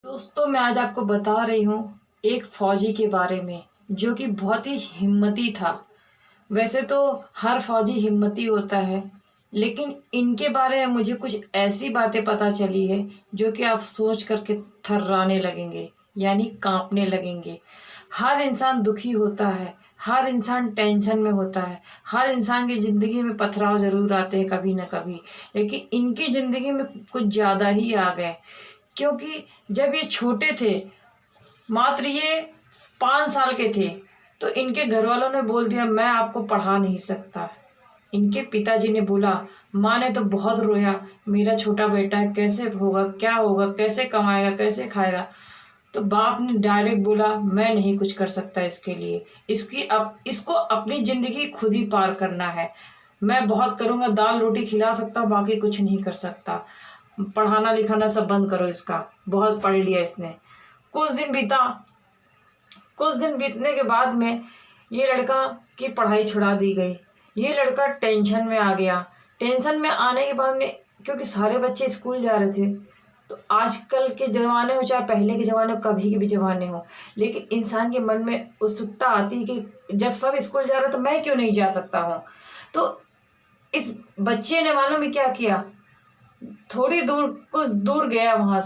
दोस्तों मैं आज आपको बता रही हूँ एक फौजी के बारे में जो कि बहुत ही हिम्मती था। वैसे तो हर फौजी हिम्मती होता है, लेकिन इनके बारे में मुझे कुछ ऐसी बातें पता चली है जो कि आप सोच करके थर्राने लगेंगे, यानी कांपने लगेंगे। हर इंसान दुखी होता है, हर इंसान टेंशन में होता है, हर इंसान की ज़िंदगी में पथराव ज़रूर आते हैं कभी ना कभी, लेकिन इनकी ज़िंदगी में कुछ ज़्यादा ही आ गए। क्योंकि जब ये छोटे थे, मात्र ये 5 साल के थे, तो इनके घर वालों ने बोल दिया मैं आपको पढ़ा नहीं सकता। इनके पिताजी ने बोला, माँ ने तो बहुत रोया, मेरा छोटा बेटा है, कैसे होगा, क्या होगा, कैसे कमाएगा, कैसे खाएगा। तो बाप ने डायरेक्ट बोला मैं नहीं कुछ कर सकता इसके लिए, इसको अपनी ज़िंदगी खुद ही पार करना है। मैं बहुत करूँगा, दाल रोटी खिला सकता हूँ, बाकी कुछ नहीं कर सकता। पढ़ाना लिखाना सब बंद करो इसका, बहुत पढ़ लिया इसने। कुछ दिन बीता, कुछ दिन बीतने के बाद में ये लड़का की पढ़ाई छुड़ा दी गई। ये लड़का टेंशन में आ गया। टेंशन में आने के बाद में, क्योंकि सारे बच्चे स्कूल जा रहे थे, तो आजकल के ज़माने हो चाहे पहले के ज़माने हो, कभी के भी ज़माने हो, लेकिन इंसान के मन में उत्सुकता आती है कि जब सब स्कूल जा रहे तो मैं क्यों नहीं जा सकता हूँ। तो इस बच्चे ने मालूम है क्या किया, थोड़ी दूर, कुछ दूर गया वहां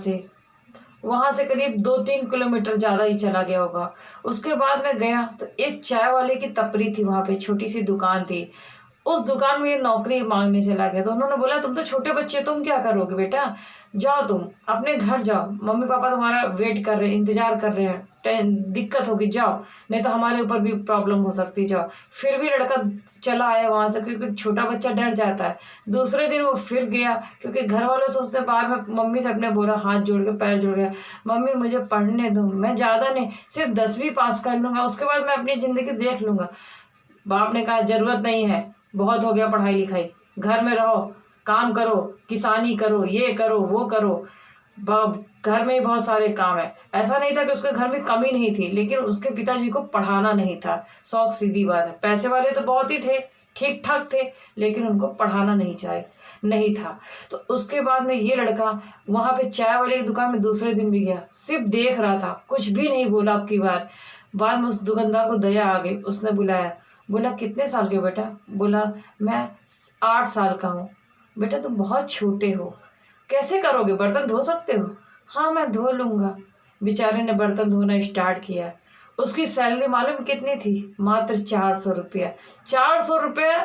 से करीब 2-3 किलोमीटर ज़्यादा ही चला गया होगा। उसके बाद में गया तो एक चाय वाले की टपरी थी, वहां पे छोटी सी दुकान थी। उस दुकान में ये नौकरी मांगने चला गया। तो उन्होंने बोला तुम तो छोटे बच्चे, तुम क्या करोगे बेटा, जाओ तुम अपने घर जाओ, मम्मी पापा तुम्हारा वेट कर रहे हैं, इंतजार कर रहे हैं, दिक्कत होगी, जाओ, नहीं तो हमारे ऊपर भी प्रॉब्लम हो सकती, जाओ। फिर भी लड़का चला आया वहां से, क्योंकि छोटा बच्चा डर जाता है। दूसरे दिन वो फिर गया, क्योंकि घर वाले सोचते बार में मम्मी से अपने बोला, हाथ जोड़ के पैर जोड़ गया, मम्मी मुझे पढ़ने दो, मैं ज़्यादा नहीं, सिर्फ 10वीं पास कर लूंगा, उसके बाद मैं अपनी ज़िंदगी देख लूंगा। बाप ने कहा जरूरत नहीं है, बहुत हो गया पढ़ाई लिखाई, घर में रहो, काम करो, किसानी करो, ये करो वो करो। घर में ही बहुत सारे काम है। ऐसा नहीं था कि उसके घर में कमी नहीं थी, लेकिन उसके पिताजी को पढ़ाना नहीं था शौक, सीधी बात है। पैसे वाले तो बहुत ही थे, ठीक ठाक थे, लेकिन उनको पढ़ाना नहीं था। तो उसके बाद में ये लड़का वहां पे चाय वाले की दुकान में दूसरे दिन भी गया, सिर्फ देख रहा था, कुछ भी नहीं बोला। अब की बार बाद में उस दुकानदार को दया आ गई, उसने बुलाया, बोला कितने साल के बेटा, बोला मैं 8 साल का हूँ। बेटा तुम बहुत छोटे हो, कैसे करोगे, बर्तन धो सकते हो? हाँ मैं धो लूंगा। बेचारे ने बर्तन धोना स्टार्ट किया। उसकी सैलरी मालूम कितनी थी, मात्र 400 रुपया। 400 रुपया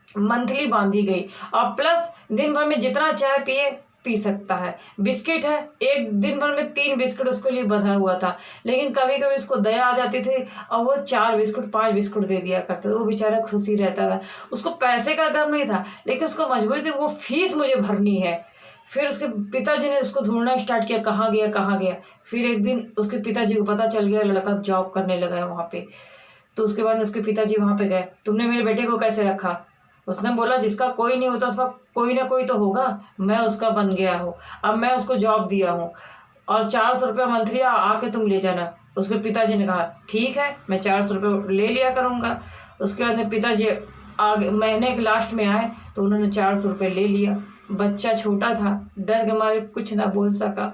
मंथली बांधी गई, और प्लस दिन भर में जितना चाय पिए पी सकता है। बिस्किट है, एक दिन भर में 3 बिस्किट उसके लिए बंधा हुआ था, लेकिन कभी कभी उसको दया आ जाती थी और वो 4 बिस्कुट 5 बिस्कुट दे दिया करता था। वो बेचारा खुशी रहता था, उसको पैसे का गम नहीं था, लेकिन उसको मजबूरी थी, वो फीस मुझे भरनी है। फिर उसके पिताजी ने उसको ढूंढना स्टार्ट किया, कहाँ गया कहाँ गया। फिर एक दिन उसके पिताजी को पता चल गया लड़का जॉब करने लगा है वहाँ पे। तो उसके बाद उसके पिताजी वहाँ पे गए, तुमने मेरे बेटे को कैसे रखा? उसने बोला जिसका कोई नहीं होता उसका कोई ना कोई तो होगा, मैं उसका बन गया हूँ, अब मैं उसको जॉब दिया हूँ, और 400 रुपया मंथली आके तुम ले जाना। उसके पिताजी ने कहा ठीक है, मैं 400 रुपये ले लिया करूँगा। उसके बाद में पिताजी आगे महीने के लास्ट में आए तो उन्होंने 400 रुपये ले लिया। बच्चा छोटा था, डर के मारे कुछ ना बोल सका।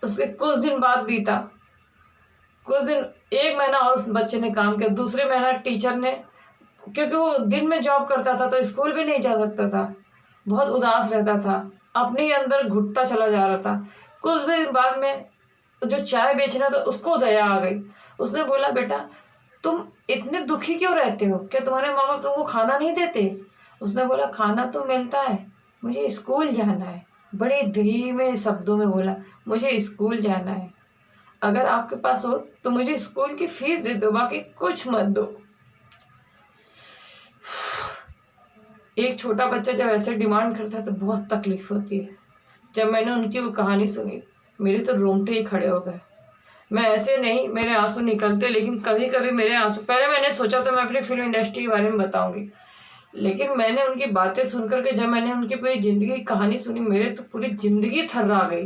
उसके कुछ दिन बाद बीता, कुछ दिन, 1 महीना और उस बच्चे ने काम किया। दूसरे महीना टीचर ने, क्योंकि वो दिन में जॉब करता था तो स्कूल भी नहीं जा सकता था, बहुत उदास रहता था, अपने ही अंदर घुटता चला जा रहा था। कुछ दिन बाद में जो चाय बेचना था उसको दया आ गई। उसने बोला बेटा तुम इतने दुखी क्यों रहते हो, क्या तुम्हारे माँ बाप तुमको खाना नहीं देते? उसने बोला खाना तो मिलता है, मुझे स्कूल जाना है। बड़े धीमे शब्दों में बोला, मुझे स्कूल जाना है, अगर आपके पास हो तो मुझे स्कूल की फीस दे दो, बाकी कुछ मत दो। एक छोटा बच्चा जब ऐसे डिमांड करता है तो बहुत तकलीफ होती है। जब मैंने उनकी वो कहानी सुनी, मेरे तो रोंगटे ही खड़े हो गए। मैं ऐसे नहीं, मेरे आंसू निकलते, लेकिन कभी कभी मेरे आंसू, पहले मैंने सोचा था मैं अपनी फिल्म इंडस्ट्री के बारे में बताऊंगी, लेकिन मैंने उनकी बातें सुनकर के, जब मैंने उनकी पूरी जिंदगी की कहानी सुनी, मेरे तो पूरी जिंदगी थर्रा गई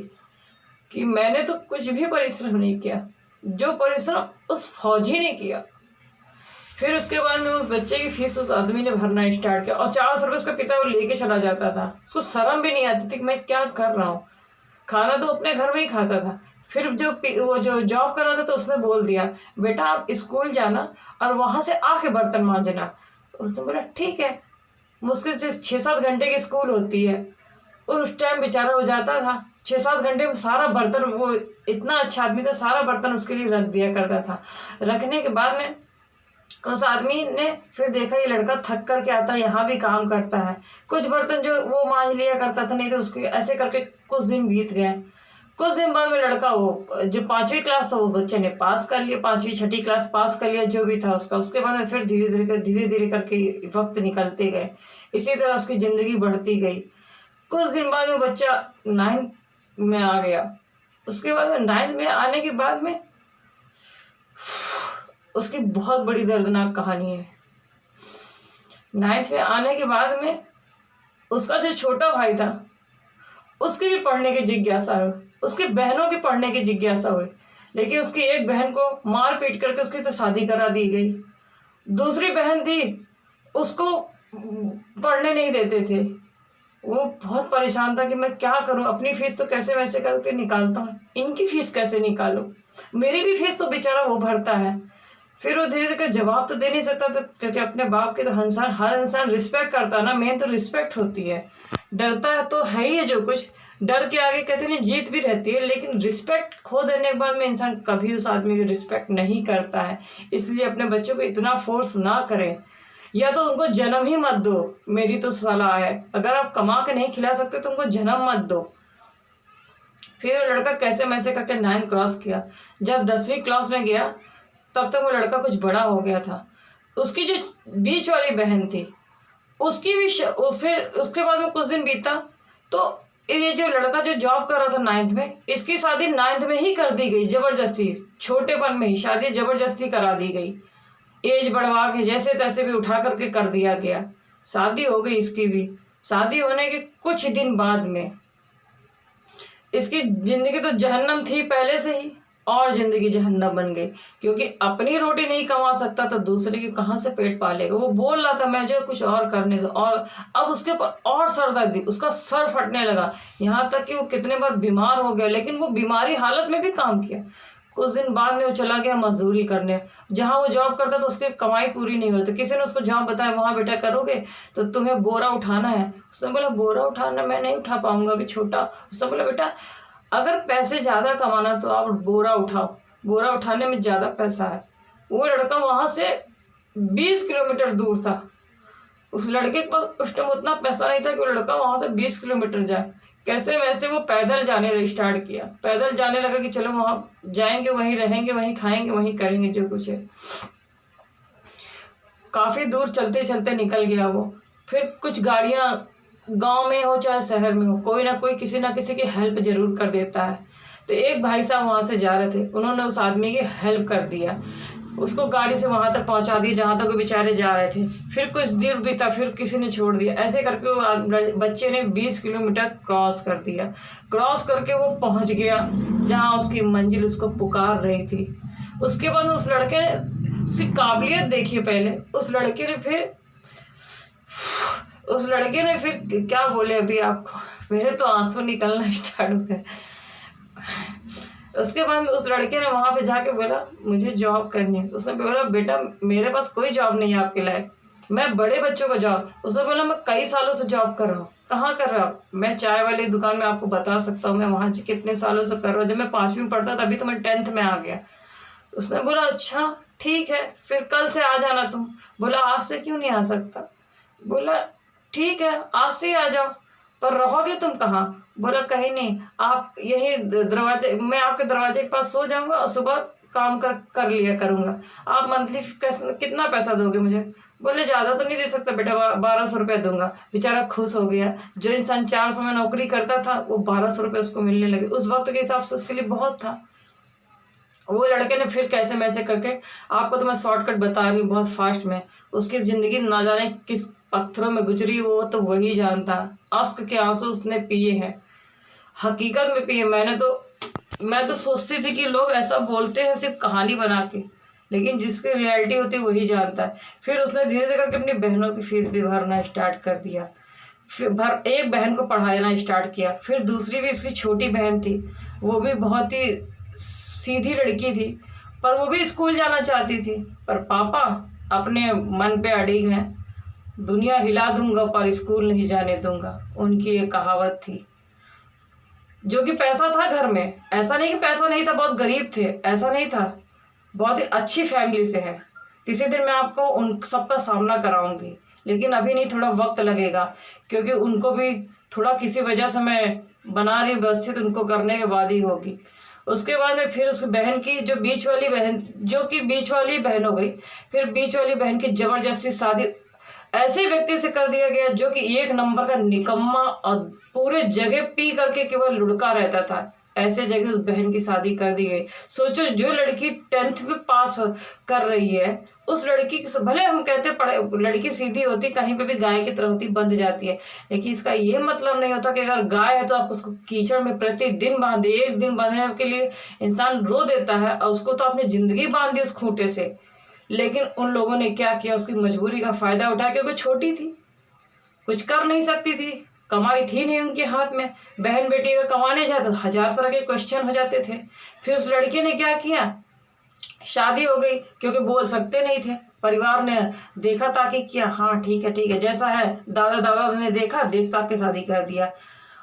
कि मैंने तो कुछ भी परिश्रम नहीं किया जो परिश्रम उस फौजी ने किया। फिर उसके बाद में उस बच्चे की फीस उस आदमी ने भरना स्टार्ट किया, और 400 रुपये उसका पिता वो लेके चला जाता था। उसको शर्म भी नहीं आती थी कि मैं क्या कर रहा हूँ। खाना तो अपने घर में ही खाता था। फिर वो जो जॉब कर रहा था तो उसने बोल दिया, बेटा आप स्कूल जाना और वहां से आके बर्तन मांजना। उसने बोला ठीक है। मुश्किल से 6-7 घंटे की स्कूल होती है, और उस टाइम बेचारा हो जाता था 6-7 घंटे में सारा बर्तन, वो इतना अच्छा आदमी था, सारा बर्तन उसके लिए रख दिया करता था। रखने के बाद में उस आदमी ने फिर देखा ये लड़का थक करके आता है, यहाँ भी काम करता है, कुछ बर्तन जो वो मांज लिया करता था, नहीं तो उसके ऐसे करके कुछ दिन बीत गए। कुछ दिन बाद में लड़का, वो जो 5वीं क्लास था वो बच्चे ने पास कर लिया, 5वीं 6ठी क्लास पास कर लिया, जो भी था उसका। उसके बाद में फिर धीरे धीरे करके वक्त निकलते गए, इसी तरह उसकी जिंदगी बढ़ती गई। कुछ दिन बाद वो बच्चा 9th में आ गया। उसके बाद में 9th में आने के बाद में उसकी बहुत बड़ी दर्दनाक कहानी है। 9th में आने के बाद में उसका जो छोटा भाई था उसकी भी पढ़ने की जिज्ञासा हुई, उसकी बहनों की पढ़ने की जिज्ञासा हुई, लेकिन उसकी एक बहन को मार पीट करके उसकी तो शादी करा दी गई। दूसरी बहन थी, उसको पढ़ने नहीं देते थे। वो बहुत परेशान था कि मैं क्या करूं, अपनी फीस तो कैसे वैसे करके निकालता हूँ, इनकी फीस कैसे निकालूं, मेरी भी फीस तो बेचारा वो भरता है। फिर वो धीरे धीरे जवाब तो दे नहीं सकता था, क्योंकि अपने बाप के तो हर इंसान रिस्पेक्ट करता है ना, मेन तो रिस्पेक्ट होती है। डरता है तो है ही है, जो कुछ डर के आगे कहते नहीं जीत भी रहती है, लेकिन रिस्पेक्ट खो देने के बाद में इंसान कभी उस आदमी की रिस्पेक्ट नहीं करता है। इसलिए अपने बच्चों को इतना फोर्स ना करें, या तो उनको जन्म ही मत दो। मेरी तो सलाह है, अगर आप कमा के नहीं खिला सकते तो उनको जन्म मत दो। फिर वो लड़का कैसे मैसे करके 9th क्रॉस किया। जब 10वीं क्लास में गया तब तक वो लड़का कुछ बड़ा हो गया था। उसकी जो बीच वाली बहन थी उसकी भी फिर उसके बाद में कुछ दिन बीता तो ये जो लड़का जो जॉब कर रहा था 9th में, इसकी शादी 9th में ही कर दी गई, जबरदस्ती, छोटेपन में ही शादी जबरदस्ती करा दी गई। एज बढ़वा के जैसे तैसे भी उठा करके कर दिया गया। शादी हो गई इसकी भी। शादी होने के कुछ दिन बाद में इसकी जिंदगी तो जहन्नम थी पहले से ही, और जिंदगी जहन्नम बन गई, क्योंकि अपनी रोटी नहीं कमा सकता तो दूसरे की कहाँ से पेट पालेगा। वो बोल रहा था मैं जो कुछ और करने दो, और अब उसके ऊपर और सरदर्दी, उसका सर फटने लगा, यहाँ तक कि वो कितने बार बीमार हो गया, लेकिन वो बीमारी हालत में भी काम किया। कुछ दिन बाद में वो चला गया मजदूरी करने। जहाँ वो जॉब करता था उसकी कमाई पूरी नहीं होती, किसी ने उसको जॉब बताया वहाँ बेटा करोगे तो तुम्हें बोरा उठाना है। उसने बोला बोरा उठाना मैं नहीं उठा पाऊंगा, अभी छोटा। उसने बोला बेटा अगर पैसे ज़्यादा कमाना तो आप बोरा उठाओ, बोरा उठाने में ज़्यादा पैसा है। वो लड़का वहाँ से 20 किलोमीटर दूर था। उस लड़के के पास उस टाइम उतना पैसा नहीं था कि वो लड़का वहाँ से 20 किलोमीटर जाए। कैसे वैसे वो पैदल जाने स्टार्ट किया, पैदल जाने लगा कि चलो वहाँ जाएंगे, वहीं रहेंगे, वहीं खाएंगे, वहीं करेंगे जो कुछ है। काफ़ी दूर चलते चलते निकल गया वो। फिर कुछ गाड़ियाँ गांव में हो चाहे शहर में हो, कोई ना कोई किसी ना किसी की हेल्प जरूर कर देता है। तो एक भाई साहब वहाँ से जा रहे थे, उन्होंने उस आदमी की हेल्प कर दिया, उसको गाड़ी से वहाँ तक पहुँचा दिया जहाँ तक वो बेचारे जा रहे थे। फिर कुछ दूर बीता, फिर किसी ने छोड़ दिया। ऐसे करके वो बच्चे ने 20 किलोमीटर क्रॉस कर दिया। क्रॉस करके वो पहुँच गया जहाँ उसकी मंजिल उसको पुकार रही थी। उसके बाद उस लड़के ने उसकी काबिलियत देखी पहले। उस लड़के ने फिर क्या बोले अभी आपको, मेरे तो आंसू निकलना स्टार्ट हो गए। उसके बाद उस लड़के ने वहां पे जाके बोला मुझे जॉब करनी है। उसने बोला बेटा मेरे पास कोई जॉब नहीं है आपके लायक, मैं बड़े बच्चों का जॉब। उसने बोला मैं कई सालों से जॉब कर रहा हूँ। कहाँ कर रहा हूँ? मैं चाय वाली दुकान में आपको बता सकता हूँ, मैं वहाँ से कितने सालों से कर रहा हूँ। जब मैं 5वीं में पढ़ता था तभी तो मैं 10th में आ गया। उसने बोला अच्छा ठीक है, फिर कल से आ जाना तुम। बोला आज से क्यों नहीं आ सकता? बोला ठीक है आज से ही आ जाओ, पर रहोगे तुम कहाँ? बोला कहीं नहीं, आप यही दरवाजे, मैं आपके दरवाजे के पास सो जाऊंगा और सुबह काम कर लिया करूंगा। आप मंथली कितना पैसा दोगे मुझे? बोले ज़्यादा तो नहीं दे सकता बेटा, 1200 रुपये दूंगा। बेचारा खुश हो गया। जो इंसान 400 में नौकरी करता था वो 1200 रुपये उसको मिलने लगे। उस वक्त के हिसाब से उसके लिए बहुत था। वो लड़के ने फिर कैसे मैसे करके, आपको तो मैं शॉर्टकट बता रही हूँ बहुत फास्ट में, उसकी ज़िंदगी ना जाने किस पत्थरों में गुजरी वो तो वही जानता। अश्क के आंसू उसने पिए हैं, हकीकत में पिए। मैं तो सोचती थी कि लोग ऐसा बोलते हैं सिर्फ कहानी बना के, लेकिन जिसकी रियलिटी होती है वही जानता है। फिर उसने धीरे धीरे करके अपनी बहनों की फीस भी भरना स्टार्ट कर दिया। फिर एक बहन को पढ़ाना स्टार्ट किया। फिर दूसरी भी उसकी छोटी बहन थी, वो भी बहुत ही सीधी लड़की थी, पर वो भी स्कूल जाना चाहती थी। पर पापा अपने मन पे अड़िग हैं, दुनिया हिला दूंगा पर स्कूल नहीं जाने दूंगा, उनकी एक कहावत थी। जो कि पैसा था घर में, ऐसा नहीं कि पैसा नहीं था, बहुत गरीब थे, ऐसा नहीं था, बहुत ही अच्छी फैमिली से है। किसी दिन मैं आपको उन सब का सामना कराऊंगी, लेकिन अभी नहीं, थोड़ा वक्त लगेगा, क्योंकि उनको भी थोड़ा किसी वजह से मैं बना रही व्यवस्थित, उनको करने के बाद ही होगी। उसके बाद में फिर उस बहन की जो बीच वाली बहन, जो कि बीच वाली बहन हो गई, फिर बीच वाली बहन की जबरदस्ती शादी ऐसे व्यक्ति से कर दिया गया जो कि एक नंबर का निकम्मा और पूरे जगह पी करके केवल लुढ़का रहता था। ऐसे जगह उस बहन की शादी कर दी गई। सोचो, जो लड़की 10th में पास कर रही है, उस लड़की की, भले हम कहते पढ़े लड़की सीधी होती, कहीं पे भी गाय की तरह होती, बंध जाती है, लेकिन इसका ये मतलब नहीं होता कि अगर गाय है तो आप उसको कीचड़ में प्रतिदिन बांधे। एक दिन बांधने के लिए इंसान रो देता है, और उसको तो आपने जिंदगी बांध दी उस खूंटे से। लेकिन उन लोगों ने क्या किया, उसकी मजबूरी का फायदा उठाया, क्योंकि छोटी थी, कुछ कर नहीं सकती थी, कमाई थी नहीं उनके हाथ में। बहन बेटी अगर कमाने जाए तो 1000 तरह के क्वेश्चन हो जाते थे। फिर उस लड़के ने क्या किया, शादी हो गई, क्योंकि बोल सकते नहीं थे। परिवार ने देखा ताकि किया, हाँ ठीक है जैसा है, दादा दादा ने देखा, देख ताक के शादी कर दिया।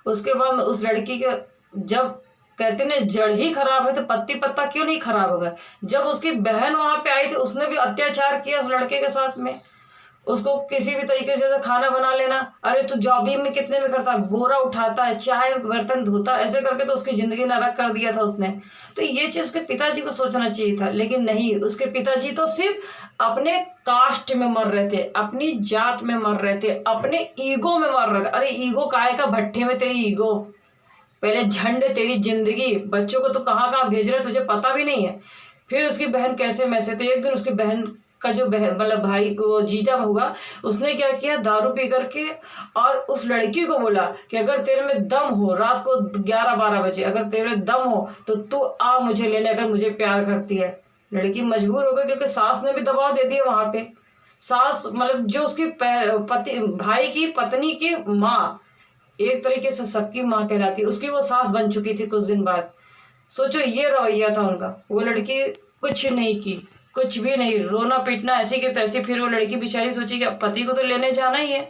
उसके बाद उस लड़की के, जब कहते ने जड़ ही खराब है तो पत्ती पत्ता क्यों नहीं खराब होगा। जब उसकी बहन वहां पे आई थी, उसने भी अत्याचार किया उस लड़के के साथ में। उसको किसी भी तरीके से खाना बना लेना, अरे तू जॉबिंग में कितने में करता है, बोरा उठाता है, चाय बर्तन धोता, ऐसे करके तो उसकी जिंदगी नरक कर दिया था उसने। तो ये चीज उसके पिताजी को सोचना चाहिए था, लेकिन नहीं, उसके पिताजी तो सिर्फ अपने कास्ट में मर रहे थे, अपनी जात में मर रहे थे, अपने ईगो में मर रहे थे। अरे ईगो काहे का, भट्ठे में तेरी ईगो, पहले झंड तेरी जिंदगी। बच्चों को तो कहाँ कहाँ भेज रहे तुझे पता भी नहीं है। फिर उसकी बहन कैसे मैसे, तो एक दिन उसकी बहन का जो बहन मतलब भाई को जीजा हुआ, उसने क्या किया, दारू पी करके और उस लड़की को बोला कि अगर तेरे में दम हो, रात को 11-12 बजे अगर तेरे दम हो तो तू आ मुझे लेने, अगर मुझे प्यार करती है। लड़की मजबूर हो गई, क्योंकि सास ने भी दबाव दे दिया वहां पे। सास मतलब जो उसकी पति भाई की पत्नी की माँ, एक तरीके से सबकी माँ कहलाती है, उसकी वो सास बन चुकी थी कुछ दिन बाद। सोचो ये रवैया था उनका। वो लड़की कुछ नहीं की, कुछ भी नहीं, रोना पीटना ऐसी की तैसी। फिर वो लड़की बेचारी सोची कि पति को तो लेने जाना ही है।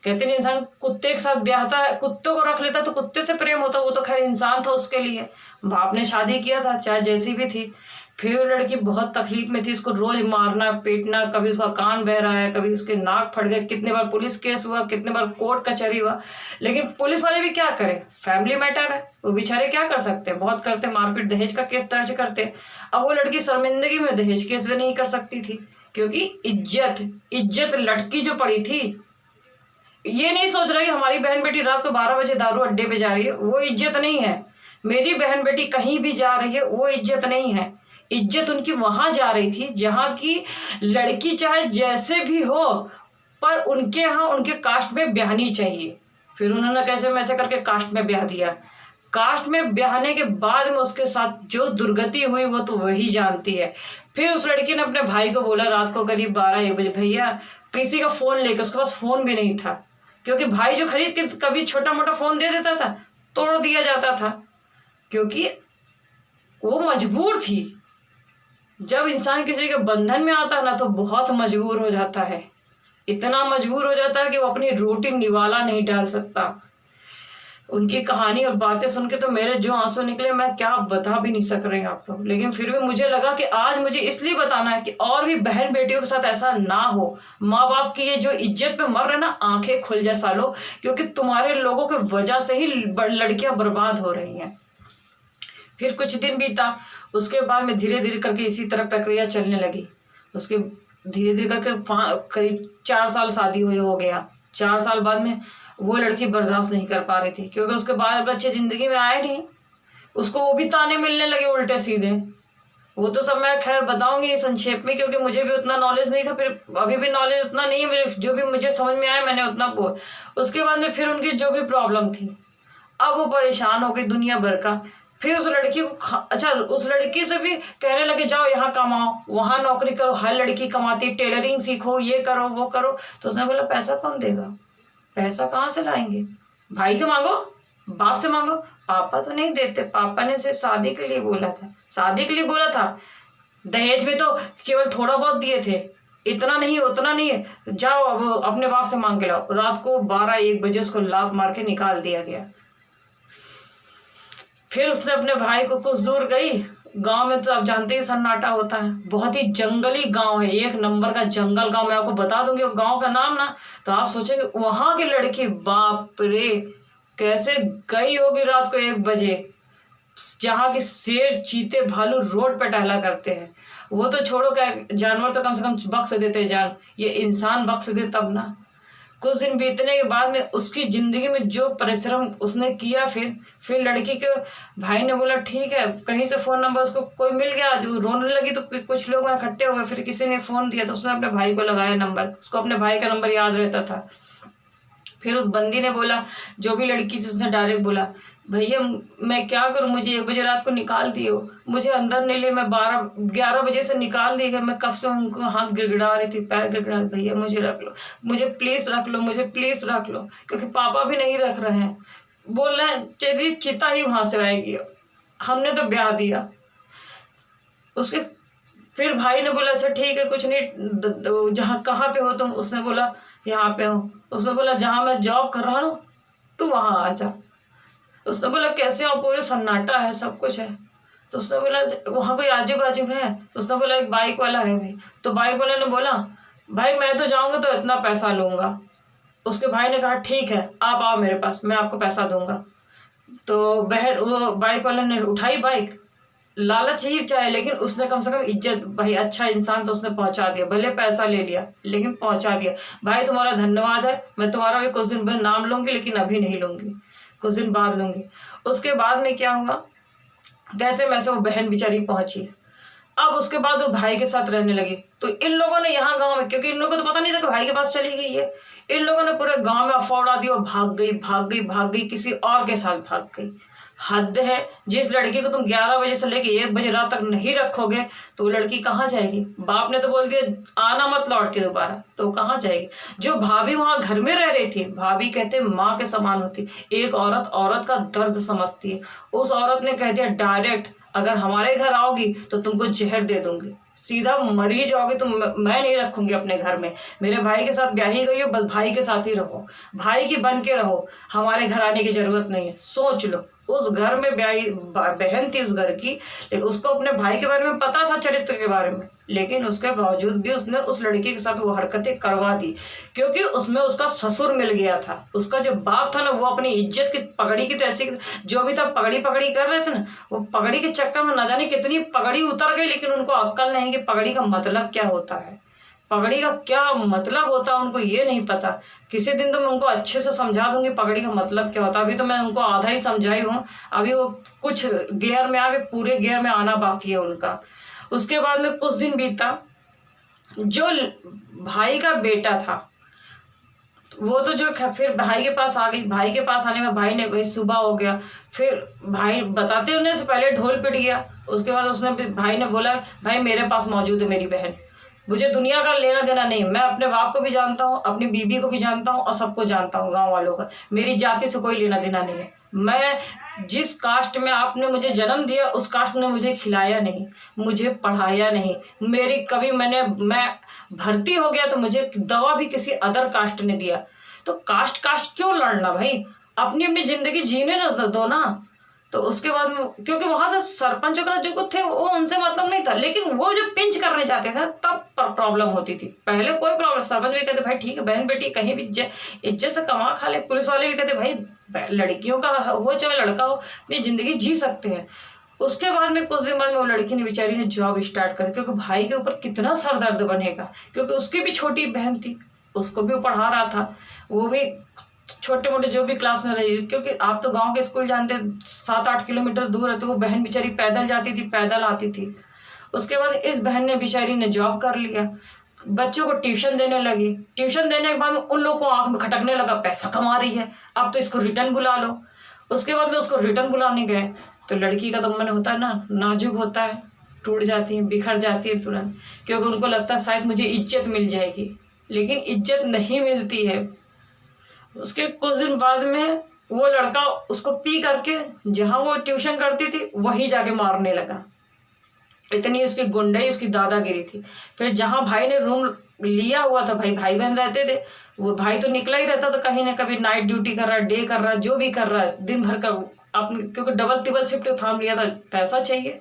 कहते नहीं, इंसान कुत्ते के साथ ब्याहता है, कुत्तों को रख लेता तो कुत्ते से प्रेम होता, वो तो खैर इंसान था उसके लिए। बाप ने शादी किया था, चाहे जैसी भी थी। फिर वो लड़की बहुत तकलीफ में थी, उसको रोज मारना पीटना, कभी उसका कान बह रहा है, कभी उसके नाक फट गए, कितने बार पुलिस केस हुआ, कितने बार कोर्ट कचहरी हुआ। लेकिन पुलिस वाले भी क्या करे, फैमिली मैटर है, वो बेचारे क्या कर सकते हैं, बहुत करते, मारपीट दहेज का केस दर्ज करते। अब वो लड़की शर्मिंदगी में दहेज केस भी नहीं कर सकती थी, क्योंकि इज्जत लटकी जो पड़ी थी। ये नहीं सोच रही हमारी बहन बेटी रात को 12 बजे दारू अड्डे पे जा रही है, वो इज्जत नहीं है। मेरी बहन बेटी कहीं भी जा रही है, वो इज्जत नहीं है। इज्जत उनकी वहां जा रही थी जहां की लड़की चाहे जैसे भी हो, पर उनके यहाँ उनके कास्ट में ब्याहनी चाहिए। फिर उन्होंने कैसे मैसे करके कास्ट में ब्याह दिया। कास्ट में ब्याहने के बाद में उसके साथ जो दुर्गति हुई वो तो वही जानती है। फिर उस लड़की ने अपने भाई को बोला रात को करीब 12-1 बजे, भैया किसी का फोन लेकर, उसके पास फोन भी नहीं था, क्योंकि भाई जो खरीद के कभी छोटा मोटा फोन दे देता था, तोड़ दिया जाता था, क्योंकि वो मजबूर थी। जब इंसान किसी के बंधन में आता है ना, तो बहुत मजबूर हो जाता है, इतना मजबूर हो जाता है कि वो अपनी रोटी निवाला नहीं डाल सकता। उनकी कहानी और बातें सुन के तो मेरे जो आंसू निकले, मैं क्या बता भी नहीं सक रहे हैं आप लोग। लेकिन फिर भी मुझे लगा कि आज मुझे इसलिए बताना है कि और भी बहन बेटियों के साथ ऐसा ना हो। माँ बाप की ये जो इज्जत पे मर रहे ना, आंखें खुल जा सालो, क्योंकि तुम्हारे लोगों की वजह से ही लड़कियां बर्बाद हो रही हैं। फिर कुछ दिन बीता, उसके बाद में धीरे धीरे करके इसी तरह प्रक्रिया चलने लगी। उसके धीरे धीरे करके करीब 4 साल शादी हुई हो गया। 4 साल बाद में वो लड़की बर्दाश्त नहीं कर पा रही थी, क्योंकि उसके बाद बच्चे जिंदगी में आए नहीं, उसको वो भी ताने मिलने लगे उल्टे सीधे। वो तो सब मैं खैर बताऊंगी संक्षेप में, क्योंकि मुझे भी उतना नॉलेज नहीं था, फिर अभी भी नॉलेज उतना नहीं है मेरे, जो भी मुझे समझ में आया मैंने उतना बोल। उसके बाद में फिर उनकी जो भी प्रॉब्लम थी, अब वो परेशान हो गई दुनिया भर का। फिर उस लड़की को अच्छा, उस लड़की से भी कहने लगे जाओ यहाँ कमाओ, वहां नौकरी करो, हर लड़की कमाती, टेलरिंग सीखो, ये करो वो करो। तो उसने बोला पैसा कौन देगा, पैसा कहाँ से लाएंगे? भाई से मांगो, बाप से मांगो। पापा तो नहीं देते, पापा ने सिर्फ शादी के लिए बोला था, शादी के लिए बोला था। दहेज में तो केवल थोड़ा बहुत दिए थे, इतना नहीं उतना नहीं है, जाओ अब अपने बाप से मांग के लाओ। रात को 12-1 बजे उसको लात मार के निकाल दिया गया। फिर उसने अपने भाई को कुछ दूर गई। गांव में तो आप जानते ही सन्नाटा होता है, बहुत ही जंगली गांव है, 1 नंबर का जंगल गांव। मैं आपको बता दूंगी वो गांव का नाम ना, तो आप सोचेंगे वहां की लड़की बाप रे कैसे गई होगी रात को 1 बजे, जहाँ के शेर चीते भालू रोड पे टहला करते हैं। वो तो छोड़ो, क्या जानवर तो कम से कम बख्श देते जान, ये इंसान बख्श दे तब ना। कुछ दिन बीतने के बाद में उसकी जिंदगी में जो परिश्रम उसने किया, फिर लड़की के भाई ने बोला ठीक है, कहीं से फोन नंबर उसको कोई मिल गया। जो रोने लगी तो कुछ लोग वहाँ इकट्ठे हो गए, फिर किसी ने फोन दिया तो उसने अपने भाई को लगाया नंबर, उसको अपने भाई का नंबर याद रहता था। फिर उस बंदी ने बोला, जो भी लड़की थी उसने डायरेक्ट बोला, भैया मैं क्या करूं, मुझे 1 बजे रात को निकाल दिए हो, मुझे अंदर नहीं ले, मैं 12-11 बजे से निकाल दिए गए, मैं कब से उनको हाथ गिड़गिड़ा रही थी, पैर गिड़गिड़ा, भैया मुझे रख लो, मुझे प्लीज रख लो, मुझे प्लीज रख लो, क्योंकि पापा भी नहीं रख रहे हैं। बोल रहे हैं तेरी चिता ही वहां से आएगी, हमने तो ब्याह दिया। उसके फिर भाई ने बोला अच्छा ठीक है कुछ नहीं, जहाँ कहाँ पे हो तुम? उसने बोला यहाँ पे हो। उसने बोला जहाँ मैं जॉब कर रहा हूँ तू वहाँ आ जा। उसने बोला कैसे? और पूरे सन्नाटा है, सब कुछ है। तो उसने बोला वहाँ कोई आजू बाजू है? तो उसने बोला एक बाइक वाला है भाई। तो बाइक वाले ने बोला भाई मैं तो जाऊँगा तो इतना पैसा लूँगा। उसके भाई ने कहा ठीक है आप आओ मेरे पास, मैं आपको पैसा दूंगा। तो बहन वो बाइक वाले ने उठाई बाइक, लालच ही चाहे, लेकिन उसने कम से कम इज्जत, भाई अच्छा इंसान तो उसने पहुंचा दिया, भले पैसा ले लिया लेकिन पहुंचा दिया। भाई तुम्हारा धन्यवाद है, मैं तुम्हारा भी कुछ दिन बाद नाम लूंगी, लेकिन अभी नहीं लूंगी, कुछ दिन बाद लूंगी। उसके बाद में क्या हुआ, कैसे वैसे वो बहन बेचारी पहुंची। अब उसके बाद वो भाई के साथ रहने लगी। तो इन लोगों ने यहाँ गांव में, क्योंकि इन लोगों को तो पता नहीं था कि भाई के पास चली गई है, इन लोगों ने पूरे गांव में अफवाह उड़ा दी, वो भाग गई भाग गई भाग गई, किसी और के साथ भाग गई। हद है, जिस लड़की को तुम 11 बजे से लेके 1 बजे रात तक नहीं रखोगे तो वो लड़की कहाँ जाएगी? बाप ने तो बोल दिया आना मत लौट के दोबारा, तो वो कहाँ जाएगी? जो भाभी वहां घर में रह रही थी, भाभी कहते माँ के समान होती, एक औरत का दर्द समझती है। उस औरत ने कह दिया डायरेक्ट अगर हमारे घर आओगी तो तुमको जहर दे दूंगी, सीधा मरी जाओगे, तो मैं नहीं रखूंगी अपने घर में। मेरे भाई के साथ ब्याही गई हो, बस भाई के साथ ही रहो, भाई की बन के रहो, हमारे घर आने की जरूरत नहीं है। सोच लो, उस घर में ब्याही बहन थी उस घर की, लेकिन उसको अपने भाई के बारे में पता था, चरित्र के बारे में, लेकिन उसके बावजूद भी उसने उस लड़की के साथ वो हरकतें करवा दी, क्योंकि उसमें उसका ससुर मिल गया था। उसका जो बाप था ना, वो अपनी इज्जत की पगड़ी की तो ऐसी, जो भी था पगड़ी पगड़ी कर रहे थे ना, वो पगड़ी के चक्कर में न जाने कितनी पगड़ी उतर गई, लेकिन उनको अक्ल नहीं कि पगड़ी का मतलब क्या होता है, पगड़ी का क्या मतलब होता है उनको ये नहीं पता। किसी दिन तो मैं उनको अच्छे से समझा दूंगी पगड़ी का मतलब क्या होता है। अभी तो मैं उनको आधा ही समझाई हूँ, अभी वो कुछ गियर में आगे पूरे गियर में आना बाकी है उनका। उसके बाद में कुछ दिन बीता, जो भाई का बेटा था वो तो जो फिर भाई के पास आ गई। भाई के पास आने में भाई ने, भाई सुबह हो गया, फिर भाई बताते होने से पहले ढोल पिट गया। उसके बाद उसने भाई ने बोला भाई मेरे पास मौजूद है मेरी बहन, मुझे दुनिया का लेना देना नहीं, मैं अपने बाप को भी जानता हूँ, अपनी बीबी को भी जानता हूँ और सबको जानता हूँ, गांव वालों का, मेरी जाति से कोई लेना देना नहीं है। मैं जिस कास्ट में आपने मुझे जन्म दिया उस कास्ट ने मुझे खिलाया नहीं, मुझे पढ़ाया नहीं, मेरी कभी मैं भर्ती हो गया तो मुझे दवा भी किसी अदर कास्ट ने दिया। तो कास्ट क्यों लड़ना भाई, अपनी अपनी जिंदगी जीने ना दो ना। तो उसके बाद में, क्योंकि वहां से सरपंच वगैरह जो कुछ थे वो उनसे मतलब नहीं था, लेकिन वो जो पिंच करने जाते थे तब प्रॉब्लम होती थी। पहले कोई प्रॉब्लम, सरपंच भी कहते भाई ठीक है बहन बेटी कहीं भी इज्जत से कमा खा ले, पुलिस वाले भी कहते भाई लड़कियों का हो चाहे लड़का हो अपनी जिंदगी जी सकते हैं। उसके बाद में कुछ दिन बाद में वो लड़की ने बेचारी ने जॉब स्टार्ट कर, क्योंकि भाई के ऊपर कितना सर दर्द बनेगा, क्योंकि उसकी भी छोटी बहन थी, उसको भी वो पढ़ा रहा था, वो भी छोटे मोटे जो भी क्लास में रही, क्योंकि आप तो गांव के स्कूल जानते 7-8 किलोमीटर दूर है, तो वो बहन बेचारी पैदल जाती थी, पैदल आती थी। उसके बाद इस बहन ने बेचारी ने जॉब कर लिया, बच्चों को ट्यूशन देने लगी। ट्यूशन देने के बाद उन लोगों को आंख में खटकने लगा पैसा कमा रही है, अब तो इसको रिटर्न बुला लो। उसके बाद में उसको रिटर्न बुलाने गए तो लड़की का तो मन होता है ना, नाजुक होता है, टूट जाती है, बिखर जाती है तुरंत, क्योंकि उनको लगता है शायद मुझे इज्जत मिल जाएगी, लेकिन इज्जत नहीं मिलती है। उसके कुछ दिन बाद में वो लड़का उसको पी करके जहां वो ट्यूशन करती थी वहीं जाके मारने लगा। इतनी उसकी गुंडाई, उसकी दादागिरी थी। फिर जहां भाई ने रूम लिया हुआ था, भाई बहन रहते थे, वो भाई तो निकला ही रहता था कहीं ना कभी, नाइट ड्यूटी कर रहा, डे कर रहा, जो भी कर रहा है दिन भर का अपने, क्योंकि डबल तिबल शिफ्ट थाम लिया था, पैसा चाहिए।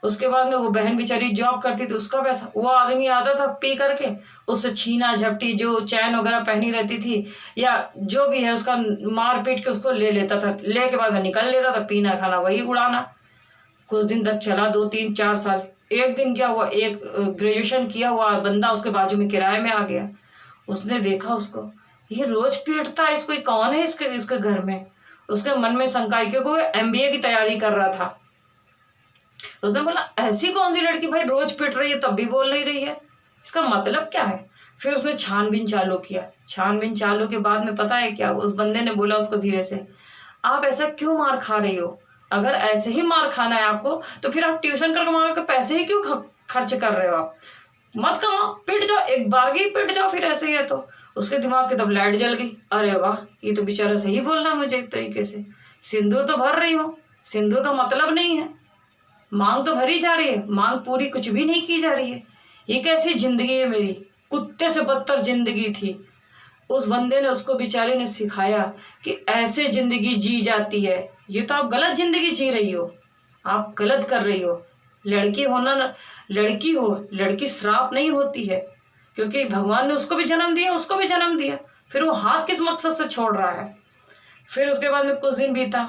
उसके बाद में वो बहन बेचारी जॉब करती थी, उसका पैसा, वो आदमी आता था पी करके, उससे छीना झपटी, जो चैन वगैरह पहनी रहती थी या जो भी है उसका मार पीट के उसको ले लेता था, ले के बाद में निकल लेता था, पीना खाना वही उड़ाना। कुछ दिन तक चला, 2 3 4 साल। एक दिन क्या हुआ, एक ग्रेजुएशन किया हुआ बंदा उसके बाजू में किराए में आ गया। उसने देखा उसको, ये रोज पीटता है इसको, ये कौन है इसके इसके घर में। उसके मन में शंका आई, क्योंकि वो MBA की तैयारी कर रहा था। उसने बोला ऐसी कौन सी लड़की भाई रोज पीट रही है तब भी बोल नहीं रही है, इसका मतलब क्या है। फिर उसने छानबीन चालू किया। छानबीन चालू के बाद में पता है क्या, उस बंदे ने बोला उसको धीरे से, आप ऐसा क्यों मार खा रही हो, अगर ऐसे ही मार खाना है आपको तो फिर आप ट्यूशन कर कमा के पैसे ही क्यों खर्च कर रहे हो, आप मत कमाओ, पिट जाओ, एक बार ही पिट जाओ फिर ऐसे ही है तो। उसके दिमाग की तब लाइट जल गई, अरे वाह ये तो बेचारा सही बोल रहा है मुझे एक तरीके से, सिंदूर तो भर रही हो, सिंदूर का मतलब नहीं है, मांग तो भरी जा रही है, मांग पूरी कुछ भी नहीं की जा रही है। ये कैसी जिंदगी है मेरी, कुत्ते से बदतर जिंदगी थी। उस बंदे ने उसको बेचारे ने सिखाया कि ऐसे जिंदगी जी जाती है, ये तो आप गलत जिंदगी जी रही हो, आप गलत कर रही हो। लड़की होना ना, लड़की हो, लड़की श्राप नहीं होती है, क्योंकि भगवान ने उसको भी जन्म दिया, उसको भी जन्म दिया, फिर वो हाथ किस मकसद से छोड़ रहा है। फिर उसके बाद में कुछ दिन बीता,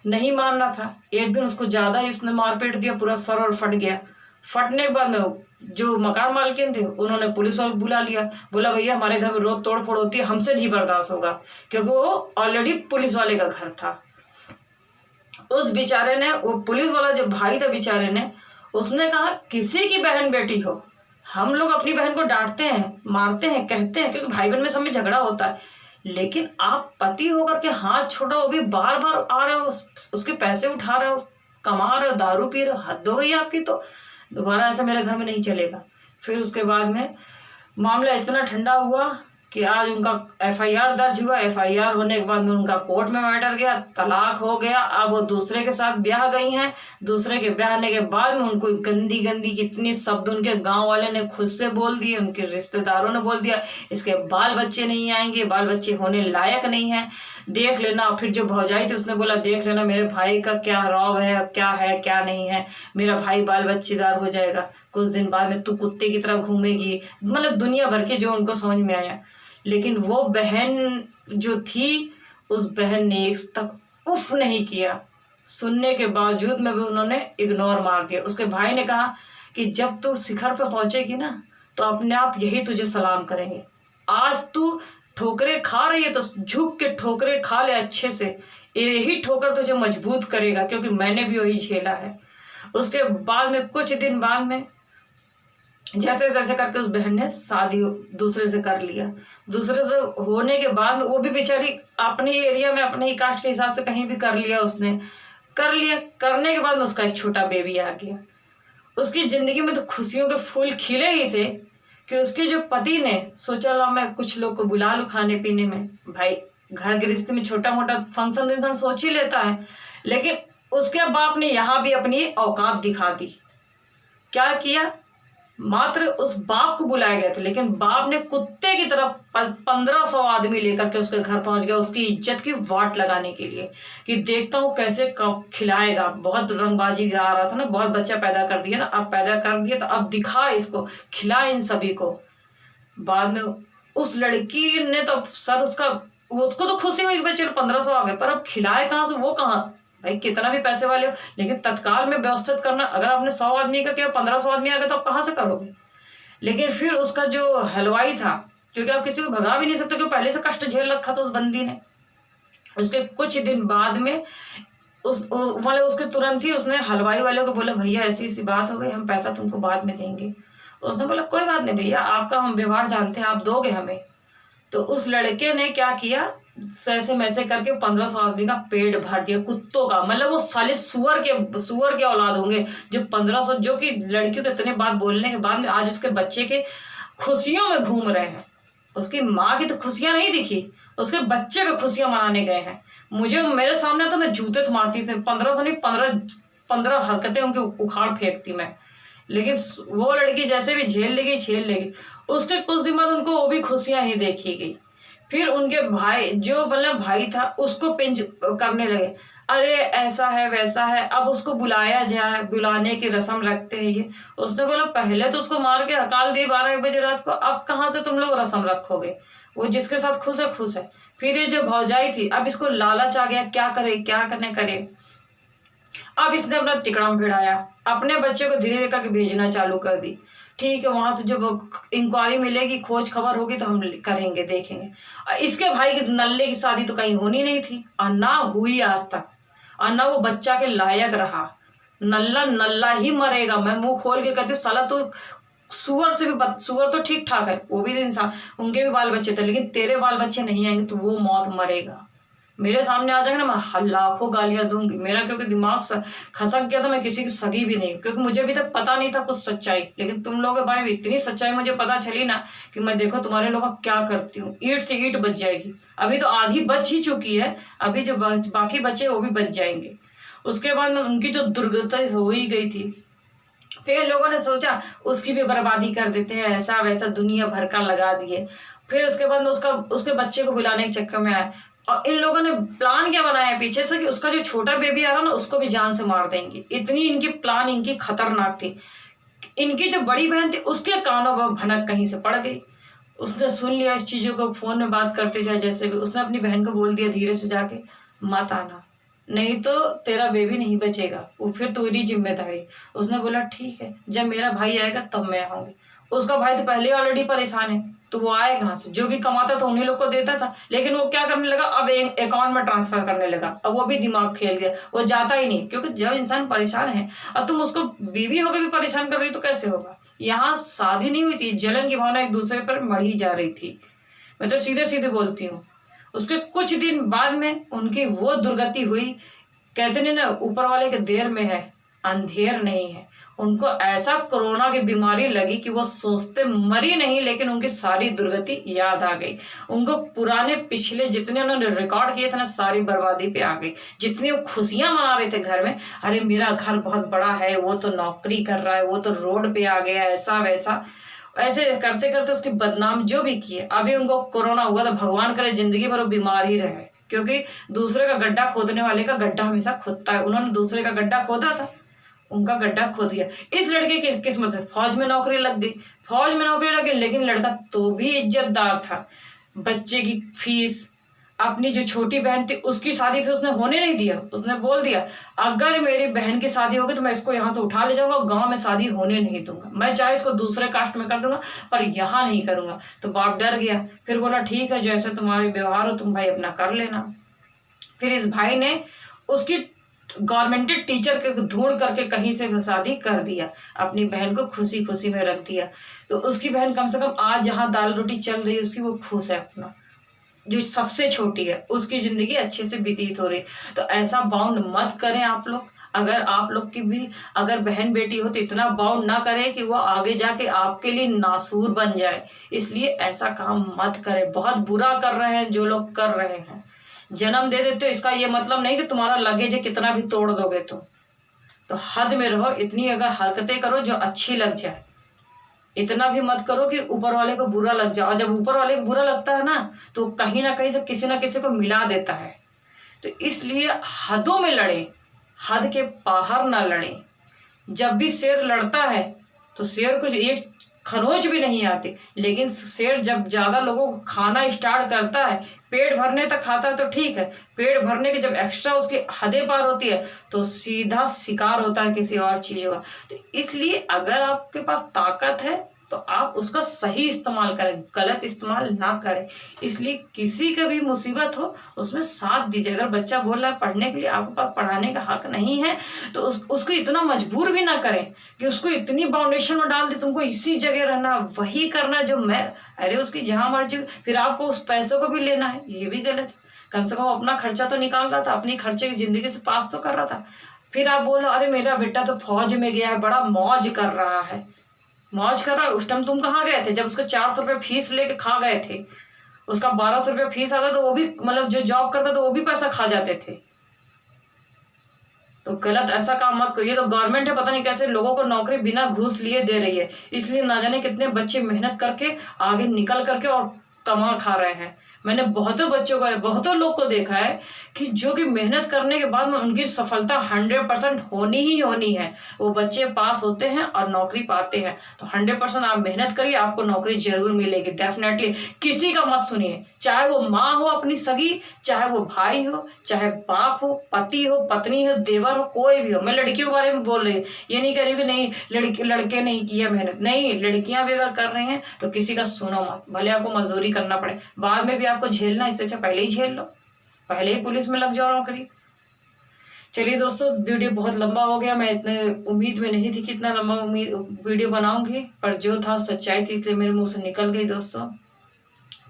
नहीं मानना था, एक दिन उसको ज्यादा ही उसने मारपीट दिया, पूरा सर और फट गया। फटने के बाद में जो मकान मालकिन थे उन्होंने पुलिस वाले बुला लिया, बोला भैया हमारे घर में रोज तोड़ फोड़ होती है, हमसे नहीं बर्दाश्त होगा, क्योंकि वो ऑलरेडी पुलिस वाले का घर था। उस बेचारे ने, वो पुलिस वाला जो भाई था बेचारे ने, उसने कहा किसी की बहन बेटी हो, हम लोग अपनी बहन को डांटते हैं, मारते हैं, कहते हैं, क्योंकि भाई बहन में सब में झगड़ा होता है, लेकिन आप पति होकर के हाथ छोड़ो, वो भी बार बार आ रहे हो, उसके पैसे उठा रहे हो, कमा रहे हो, दारू पी रहे हो, हद हो गई आपकी तो, दोबारा ऐसा मेरे घर में नहीं चलेगा। फिर उसके बाद में मामला इतना ठंडा हुआ कि आज उनका FIR दर्ज हुआ। FIR होने के बाद में उनका कोर्ट में मैटर गया, तलाक हो गया। अब वो दूसरे के साथ ब्याह गई हैं। दूसरे के ब्याह होने के बाद में उनको गंदी गंदी कितनी शब्द उनके गांव वाले ने खुद से बोल दिए, उनके रिश्तेदारों ने बोल दिया, इसके बाल बच्चे नहीं आएंगे, बाल बच्चे होने लायक नहीं है, देख लेना। फिर जो भौजाई थी उसने बोला देख लेना मेरे भाई का क्या रौब है क्या नहीं है, मेरा भाई बाल बच्चेदार हो जाएगा, कुछ दिन बाद में तू कुत्ते की तरह घूमेगी, मतलब दुनिया भर के जो उनको समझ में आया। लेकिन वो बहन जो थी, उस बहन ने एक तक उफ नहीं किया, सुनने के बावजूद में भी उन्होंने इग्नोर मार दिया। उसके भाई ने कहा कि जब तू शिखर पे पहुंचेगी ना तो अपने आप यही तुझे सलाम करेंगे, आज तू ठोकरे खा रही है तो झुक के ठोकरे खा ले अच्छे से, यही ठोकर तुझे मजबूत करेगा, क्योंकि मैंने भी वही झेला है। उसके बाद में कुछ दिन बाद में जैसे जैसे करके उस बहन ने शादी दूसरे से कर लिया। दूसरे से होने के बाद वो भी बेचारी अपने एरिया में अपने ही कास्ट के हिसाब से कहीं भी कर लिया, उसने कर लिया। करने के बाद में उसका एक छोटा बेबी आ गया। उसकी जिंदगी में तो खुशियों के फूल खिले ही थे कि उसके जो पति ने सोचा ला मैं कुछ लोग को बुला लूं खाने पीने में। भाई घर गृहस्थी में छोटा मोटा फंक्शन इंसान सोच ही लेता है, लेकिन उसके बाप ने यहाँ भी अपनी औकात दिखा दी। क्या किया, मात्र उस बाप को बुलाया गया था, लेकिन बाप ने कुत्ते की तरह 1500 आदमी लेकर के उसके घर पहुंच गया, उसकी इज्जत की वाट लगाने के लिए कि देखता हूँ कैसे खिलाएगा। बहुत रंगबाजी गा रहा था ना, बहुत बच्चा पैदा कर दिया ना, अब पैदा कर दिया तो अब दिखा इसको, खिला इन सभी को। बाद में उस लड़की ने तो सर उसको तो खुशी हुई कि भाई चलो 1500 आ गए, पर अब खिलाए कहाँ से, वो कहाँ, भाई कितना भी पैसे वाले हो, लेकिन तत्काल में व्यवस्थित करना। अगर आपने 100 आदमी का किया, 1500 आदमी आ गए तो आप कहाँ से करोगे। लेकिन फिर उसका जो हलवाई था, क्योंकि आप किसी को भगा भी नहीं सकते, क्योंकि पहले से कष्ट झेल रखा था उस बंदी ने। उसके कुछ दिन बाद में उसके तुरंत ही उसने हलवाई वाले को बोला भैया ऐसी ऐसी बात हो गई, हम पैसा तुमको बाद में देंगे। उसने बोला कोई बात नहीं भैया, आपका हम व्यवहार जानते हैं, आप दोगे हमें। तो उस लड़के ने क्या किया, ऐसे मैसे करके 1500 आदमी का पेट भर दिया कुत्तों का। मतलब वो साले सुअर के औलाद होंगे जो 1500, जो कि लड़कियों के इतने बात बोलने के बाद में आज उसके बच्चे के खुशियों में घूम रहे हैं। उसकी माँ की तो खुशियां नहीं दिखी, उसके बच्चे को खुशियां मनाने गए हैं। मुझे मेरे सामने तो मैं जूते से मारती थी, 15 से नहीं 15 हरकतें उनकी उखाड़ फेंकती मैं। लेकिन वो लड़की जैसे भी झेल लेगी। उसके कुछ दिन बाद उनको वो भी खुशियां नहीं देखी गई। फिर उनके भाई, जो मतलब भाई था, उसको पिंच करने लगे, अरे ऐसा है वैसा है, अब उसको बुलाया जाए, बुलाने की रस्म रखते हैं ये। उसने बोला पहले तो उसको मार के हकाल दिए 12 बजे रात को, अब कहाँ से तुम लोग रस्म रखोगे? वो जिसके साथ खुश है खुश है। फिर ये जो भौजाई थी, अब इसको लालच आ गया, क्या करे क्या करने करे। अब इसने अपना तिकड़म भिड़ाया, अपने बच्चे को धीरे धीरे करके भेजना चालू कर दी। ठीक है, वहां से जब इंक्वायरी मिलेगी, खोज खबर होगी तो हम करेंगे, देखेंगे। और इसके भाई की नल्ले की शादी तो कहीं होनी नहीं थी, और ना हुई आज तक, और ना वो बच्चा के लायक रहा। नल्ला नल्ला ही मरेगा। मैं मुंह खोल के कहती हूँ, साला तो सुअर से भी सुअर तो ठीक ठाक है, वो भी इंसान, उनके भी बाल बच्चे थे, लेकिन तेरे बाल बच्चे नहीं आएंगे तो वो मौत मरेगा। मेरे सामने आ जाएगा ना, मैं लाखों गालियां दूंगी। मेरा क्योंकि दिमाग खसक गया था, मैं किसी की सगी भी नहीं, क्योंकि मुझे अभी तक पता नहीं था कुछ सच्चाई। लेकिन तुम लोगों के बारे में इतनी सच्चाई मुझे पता चली ना, कि मैं देखो तुम्हारे लोगों का क्या करती हूँ। ईंट से ईंट बच जाएगी। अभी तो आधी बच ही चुकी है, अभी जो बाकी बचे वो भी बच जाएंगे। उसके बाद में उनकी जो दुर्गति हो ही गई थी, फिर लोगों ने सोचा उसकी भी बर्बादी कर देते हैं, ऐसा वैसा दुनिया भर का लगा दिए। फिर उसके बाद में उसके बच्चे को बुलाने के चक्कर में आए, और इन लोगों ने प्लान क्या बनाया पीछे से, कि उसका जो छोटा बेबी आ रहा ना, उसको भी जान से मार देंगे। इतनी इनकी प्लान इनकी खतरनाक थी। इनकी जो बड़ी बहन थी, उसके कानों में भनक कहीं से पड़ गई। उसने सुन लिया इस चीजों को, फोन में बात करते जाए जैसे भी, उसने अपनी बहन को बोल दिया धीरे से जाके, मत आना, नहीं तो तेरा बेबी नहीं बचेगा, वो फिर तेरी जिम्मेदारी। उसने बोला ठीक है, जब मेरा भाई आएगा तब मैं आऊंगी। उसका भाई तो पहले ऑलरेडी परेशान है, तो वो आए कहाँ से? जो भी कमाता था उन्हीं लोग को देता था। लेकिन वो क्या करने लगा, अब अकाउंट में ट्रांसफर करने लगा। अब वो भी दिमाग खेल गया, वो जाता ही नहीं, क्योंकि जब इंसान परेशान है और तुम उसको बीवी होकर भी परेशान कर रही तो कैसे होगा। यहाँ शादी नहीं हुई थी, जलन की भावना एक दूसरे पर मढ़ी जा रही थी। मैं तो सीधे सीधे बोलती हूँ। उसके कुछ दिन बाद में उनकी वो दुर्गति हुई। कहते नहीं ना, ऊपर वाले के देर में है, अंधेर नहीं है। उनको ऐसा कोरोना की बीमारी लगी कि वो सोचते मरी नहीं, लेकिन उनकी सारी दुर्गति याद आ गई। उनको पुराने पिछले जितने उन्होंने रिकॉर्ड किए थे ना, सारी बर्बादी पे आ गई। जितनी वो खुशियां मना रहे थे घर में, अरे मेरा घर बहुत बड़ा है, वो तो नौकरी कर रहा है, वो तो रोड पे आ गया, ऐसा वैसा, ऐसे करते करते उसकी बदनाम जो भी किए। अभी उनको कोरोना हुआ तो भगवान करे जिंदगी भर वो बीमार ही रहे, क्योंकि दूसरे का गड्ढा खोदने वाले का गड्ढा हमेशा खोदता है। उन्होंने दूसरे का गड्ढा खोदा था, उनका गड्ढा खोद दिया। इस लड़के की किस्मत से फौज में नौकरी लग गई, फौज में नौकरी लग गई, लेकिन लड़का तो भी इज्जतदार था। बच्चे की फीस, अपनी जो छोटी बहन थी उसकी शादी फिर उसने होने नहीं दिया। उसने बोल दिया अगर मेरी बहन की शादी होगी तो मैं इसको यहाँ से उठा ले जाऊंगा, गांव में शादी होने नहीं दूंगा, मैं चाहे इसको दूसरे कास्ट में कर दूंगा पर यहाँ नहीं करूंगा। तो बाप डर गया, फिर बोला ठीक है जैसे तुम्हारे व्यवहार हो तुम भाई अपना कर लेना। फिर इस भाई ने उसकी गवर्नमेंटेड टीचर के ढूंढ करके कहीं से शादी कर दिया, अपनी बहन को खुशी खुशी में रख दिया। तो उसकी बहन कम से कम आज जहाँ दाल रोटी चल रही है उसकी, वो खुश है। अपना जो सबसे छोटी है उसकी जिंदगी अच्छे से व्यतीत हो रही। तो ऐसा बाउंड मत करें आप लोग। अगर आप लोग की भी अगर बहन बेटी हो तो इतना बाउंड ना करें कि वो आगे जाके आपके लिए नासूर बन जाए। इसलिए ऐसा काम मत करें। बहुत बुरा कर रहे हैं जो लोग कर रहे हैं। जन्म दे देते हो इसका ये मतलब नहीं कि तुम्हारा लगेज कितना भी तोड़ दोगे तुम। तो हद में रहो, इतनी अगर हरकतें करो जो अच्छी लग जाए। इतना भी मत करो कि ऊपर वाले को बुरा लग जाए। और जब ऊपर वाले को बुरा लगता है ना, तो कहीं ना कहीं से किसी ना किसी को मिला देता है। तो इसलिए हदों में लड़े, हद के बाहर ना लड़े। जब भी शेर लड़ता है तो शेर को एक खरोच भी नहीं आती, लेकिन शेर जब ज्यादा लोगों को खाना स्टार्ट करता है, पेट भरने तक खाता है तो ठीक है, पेट भरने के जब एक्स्ट्रा उसकी हदें पार होती है तो सीधा शिकार होता है किसी और चीजों का। तो इसलिए अगर आपके पास ताकत है तो आप उसका सही इस्तेमाल करें, गलत इस्तेमाल ना करें। इसलिए किसी का भी मुसीबत हो उसमें साथ दीजिए। अगर बच्चा बोल रहा है पढ़ने के लिए, आपके पास पढ़ाने का हक नहीं है तो उसको इतना मजबूर भी ना करें कि उसको इतनी बाउंडेशन में डाल दे तुमको इसी जगह रहना, वही करना जो मैं, अरे उसकी जहां मर्जी, फिर आपको उस पैसों को भी लेना है, ये भी गलत है। कम से कम अपना खर्चा तो निकाल रहा था, अपनी खर्चे की जिंदगी से पास तो कर रहा था। फिर आप बोलो अरे मेरा बेटा तो फौज में गया है, बड़ा मौज कर रहा है। मौज कर रहा है, उस टाइम तुम कहाँ गए थे जब उसको 400 रुपये फीस लेके खा गए थे? उसका 1200 रुपया फीस आता तो वो भी मतलब जो जॉब करता तो वो भी पैसा खा जाते थे। तो गलत ऐसा काम मत करिए। तो गवर्नमेंट है पता नहीं कैसे लोगों को नौकरी बिना घूस लिए दे रही है, इसलिए ना जाने कितने बच्चे मेहनत करके आगे निकल करके और कमा खा रहे हैं। मैंने बहुतों बच्चों को, बहुतों लोग को देखा है कि जो कि मेहनत करने के बाद में उनकी सफलता 100% होनी ही होनी है। वो बच्चे पास होते हैं और नौकरी पाते हैं। तो 100% आप मेहनत करिए, आपको नौकरी जरूर मिलेगी डेफिनेटली। किसी का मत सुनिए, चाहे वो माँ हो अपनी सगी, चाहे वो भाई हो, चाहे बाप हो, पति हो, पत्नी हो, देवर हो, कोई भी हो। मैं लड़कियों के बारे में बोल रही हूँ, ये नहीं कह रही हूँ कि नहीं लड़के नहीं किया मेहनत, नहीं, लड़कियां भी अगर कर रही हैं तो किसी का सुनो मत, भले आपको मजदूरी करना पड़े, बाद में भी आपको झेलना, इससे अच्छा पहले ही झेल लो, पहले ही पुलिस में लग जाओ नौकरी। चलिए दोस्तों, वीडियो बहुत लंबा हो गया। मैं इतने उम्मीद में नहीं थी कि इतना लंबा वीडियो बनाऊंगी, पर जो था सच्चाई थी, इसलिए मेरे मुंह से निकल गई दोस्तों।